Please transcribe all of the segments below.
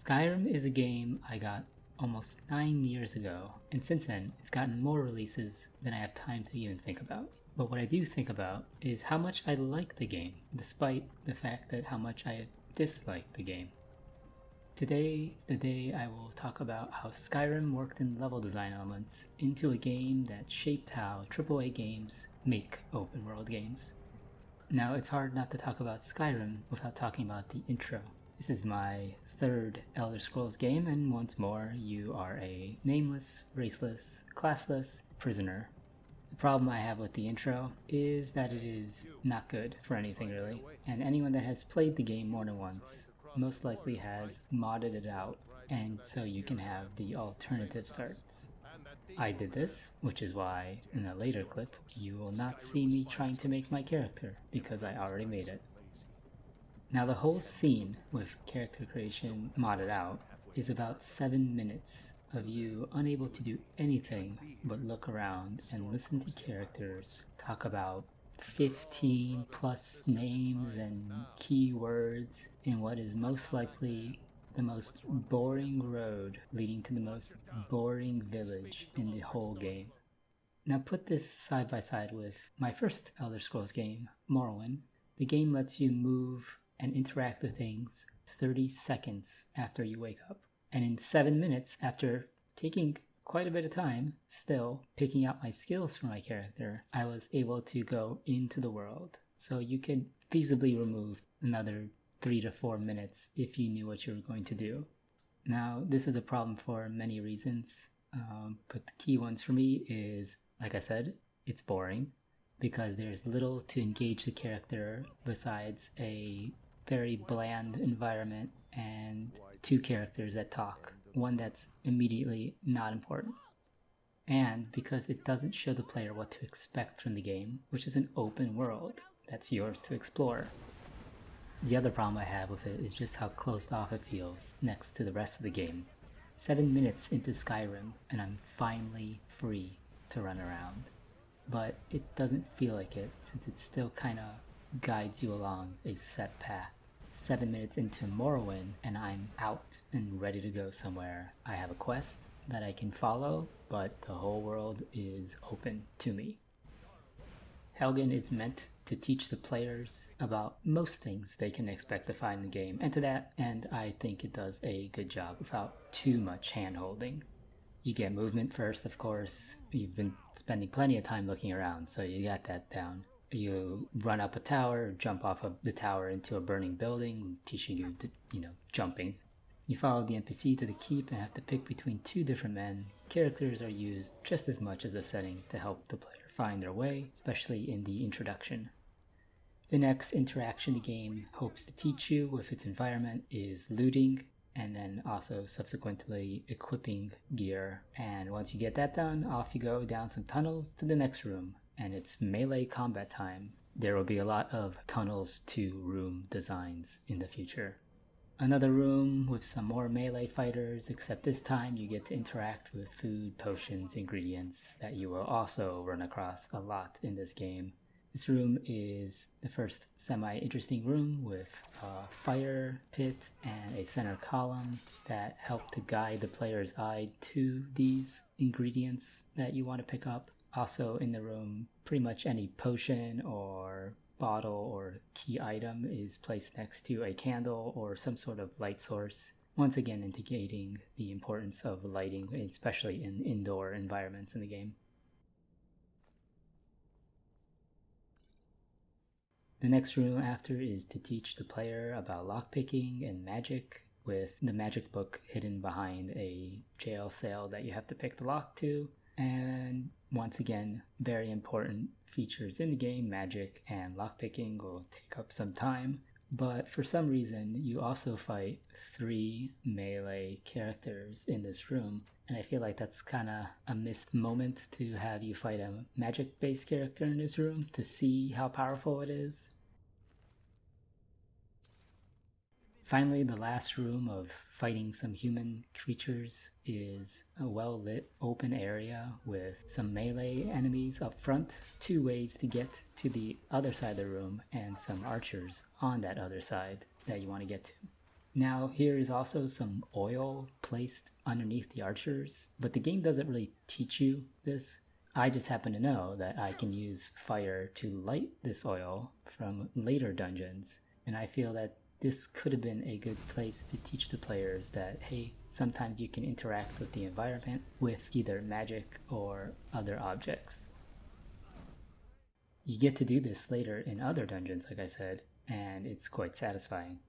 Skyrim is a game I got almost 9 years ago, and since then it's gotten more releases than I have time to even think about. But what I do think about is how much I like the game, despite the fact that how much I dislike the game. Today is the day I will talk about how Skyrim worked in level design elements into a game that shaped how AAA games make open world games. Now, it's hard not to talk about Skyrim without talking about the intro. This is my third Elder Scrolls game, and once more, you are a nameless, raceless, classless prisoner. The problem I have with the intro is that it is not good for anything really, and anyone that has played the game more than once most likely has modded it out, and so you can have the alternative starts. I did this, which is why in a later clip you will not see me trying to make my character, because I already made it. Now the whole scene with character creation modded out is about 7 minutes of you unable to do anything but look around and listen to characters talk about 15 plus names and keywords in what is most likely the most boring road leading to the most boring village in the whole game. Now put this side by side with my first Elder Scrolls game, Morrowind. The game lets you move and interact with things 30 seconds after you wake up. And in 7 minutes, after taking quite a bit of time, still picking out my skills for my character, I was able to go into the world. So you could feasibly remove another 3 to 4 minutes if you knew what you were going to do. Now, this is a problem for many reasons, but the key ones for me is, like I said, it's boring because there's little to engage the character besides a very bland environment and 2 characters that talk, one that's immediately not important. And because it doesn't show the player what to expect from the game, which is an open world that's yours to explore. The other problem I have with it is just how closed off it feels next to the rest of the game. 7 minutes into Skyrim and I'm finally free to run around. But it doesn't feel like it, since it still kinda guides you along a set path. 7 minutes into Morrowind and I'm out and ready to go somewhere. I have a quest that I can follow, but the whole world is open to me. Helgen is meant to teach the players about most things they can expect to find in the game, and to that end I think it does a good job without too much hand-holding. You get movement first, of course. You've been spending plenty of time looking around, so you got that down. You run up a tower, jump off of the tower into a burning building, teaching you to, jumping. You follow the NPC to the keep and have to pick between 2 different men. Characters are used just as much as the setting to help the player find their way, especially in the introduction. The next interaction the game hopes to teach you with its environment is looting, and then also subsequently equipping gear. And once you get that done, off you go down some tunnels to the next room, and it's melee combat time. There will be a lot of tunnels to room designs in the future. Another room with some more melee fighters, except this time you get to interact with food, potions, ingredients that you will also run across a lot in this game. This room is the first semi-interesting room with a fire pit and a center column that help to guide the player's eye to these ingredients that you want to pick up. Also in the room, pretty much any potion or bottle or key item is placed next to a candle or some sort of light source, once again indicating the importance of lighting, especially in indoor environments in the game. The next room after is to teach the player about lockpicking and magic, with the magic book hidden behind a jail cell that you have to pick the lock to. And once again, very important features in the game, magic and lockpicking will take up some time. But for some reason, you also fight 3 melee characters in this room. And I feel like that's kind of a missed moment to have you fight a magic-based character in this room to see how powerful it is. Finally, the last room of fighting some human creatures is a well-lit open area with some melee enemies up front, 2 ways to get to the other side of the room, and some archers on that other side that you want to get to. Now here is also some oil placed underneath the archers, but the game doesn't really teach you this. I just happen to know that I can use fire to light this oil from later dungeons, and I feel that this could have been a good place to teach the players that, hey, sometimes you can interact with the environment with either magic or other objects. You get to do this later in other dungeons, like I said, and it's quite satisfying.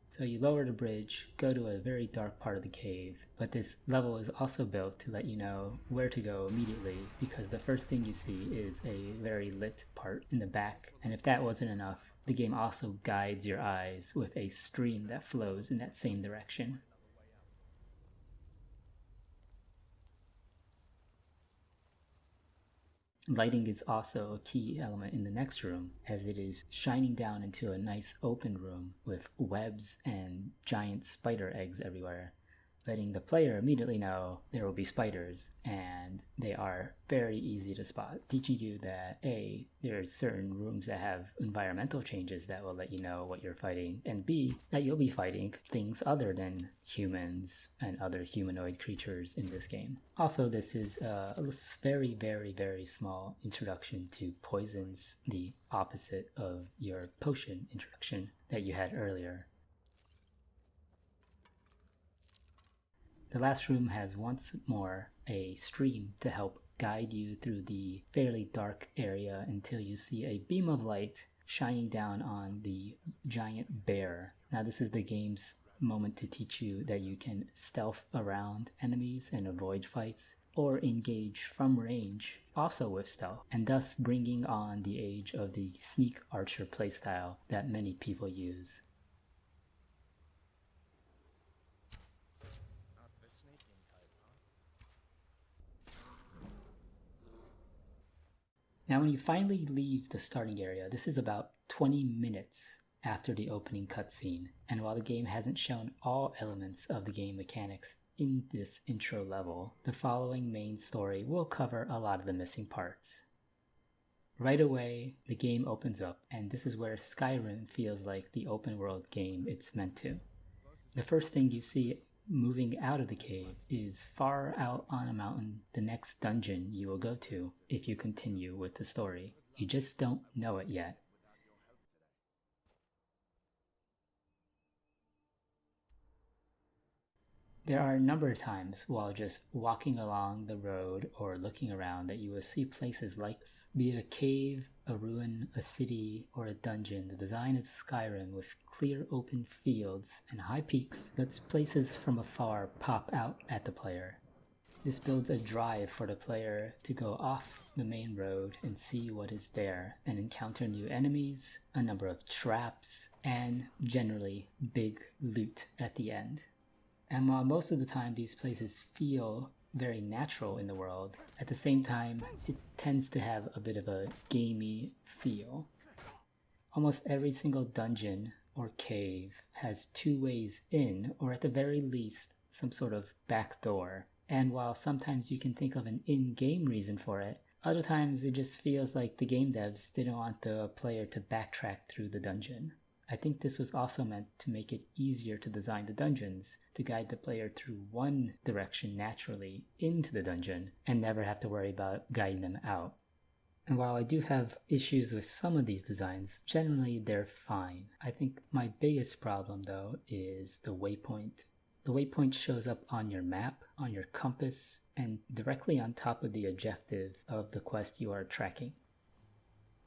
So you lower the bridge, go to a very dark part of the cave, but this level is also built to let you know where to go immediately, because the first thing you see is a very lit part in the back, and if that wasn't enough, the game also guides your eyes with a stream that flows in that same direction. Lighting is also a key element in the next room, as it is shining down into a nice open room with webs and giant spider eggs everywhere, letting the player immediately know there will be spiders, and they are very easy to spot, teaching you that A, there's certain rooms that have environmental changes that will let you know what you're fighting, and B, that you'll be fighting things other than humans and other humanoid creatures in this game. Also, this is a very, very, very small introduction to poisons, the opposite of your potion introduction that you had earlier. The last room has once more a stream to help guide you through the fairly dark area until you see a beam of light shining down on the giant bear. Now this is the game's moment to teach you that you can stealth around enemies and avoid fights, or engage from range, also with stealth, and thus bringing on the age of the sneak archer playstyle that many people use. Now when you finally leave the starting area, this is about 20 minutes after the opening cutscene, and while the game hasn't shown all elements of the game mechanics in this intro level, the following main story will cover a lot of the missing parts. Right away, the game opens up, and this is where Skyrim feels like the open world game it's meant to. The first thing you see moving out of the cave is far out on a mountain, the next dungeon you will go to if you continue with the story. You just don't know it yet. There are a number of times while just walking along the road or looking around that you will see places like this. Be it a cave, a ruin, a city, or a dungeon, the design of Skyrim with clear open fields and high peaks lets places from afar pop out at the player. This builds a drive for the player to go off the main road and see what is there and encounter new enemies, a number of traps, and generally big loot at the end. And while most of the time these places feel very natural in the world, at the same time it tends to have a bit of a gamey feel. Almost every single dungeon or cave has two ways in, or at the very least some sort of back door. And while sometimes you can think of an in-game reason for it, other times it just feels like the game devs didn't want the player to backtrack through the dungeon. I think this was also meant to make it easier to design the dungeons, to guide the player through one direction naturally into the dungeon, and never have to worry about guiding them out. And while I do have issues with some of these designs, generally they're fine. I think my biggest problem though is the waypoint. The waypoint shows up on your map, on your compass, and directly on top of the objective of the quest you are tracking.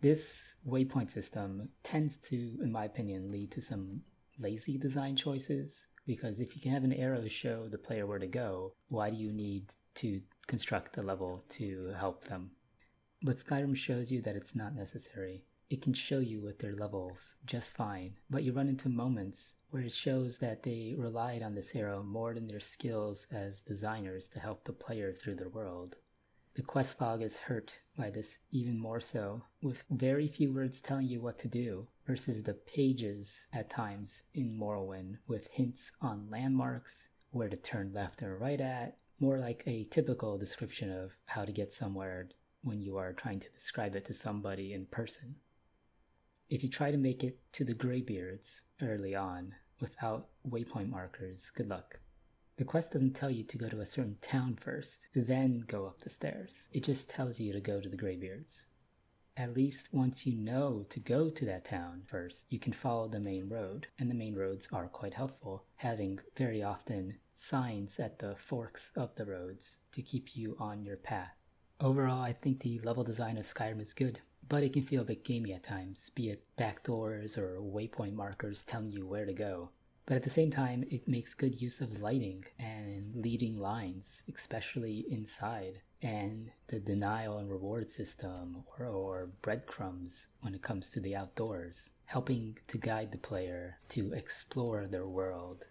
This waypoint system tends to, in my opinion, lead to some lazy design choices, because if you can have an arrow show the player where to go, why do you need to construct a level to help them? But Skyrim shows you that it's not necessary. It can show you with their levels just fine, but you run into moments where it shows that they relied on this arrow more than their skills as designers to help the player through their world. The quest log is hurt by this even more so, with very few words telling you what to do, versus the pages at times in Morrowind with hints on landmarks, where to turn left or right at, more like a typical description of how to get somewhere when you are trying to describe it to somebody in person. If you try to make it to the Greybeards early on, without waypoint markers, good luck. The quest doesn't tell you to go to a certain town first, then go up the stairs. It just tells you to go to the Greybeards. At least once you know to go to that town first, you can follow the main road, and the main roads are quite helpful, having very often signs at the forks of the roads to keep you on your path. Overall, I think the level design of Skyrim is good, but it can feel a bit gamey at times, be it backdoors or waypoint markers telling you where to go. But at the same time, it makes good use of lighting and leading lines, especially inside, and the denial and reward system or breadcrumbs when it comes to the outdoors, helping to guide the player to explore their world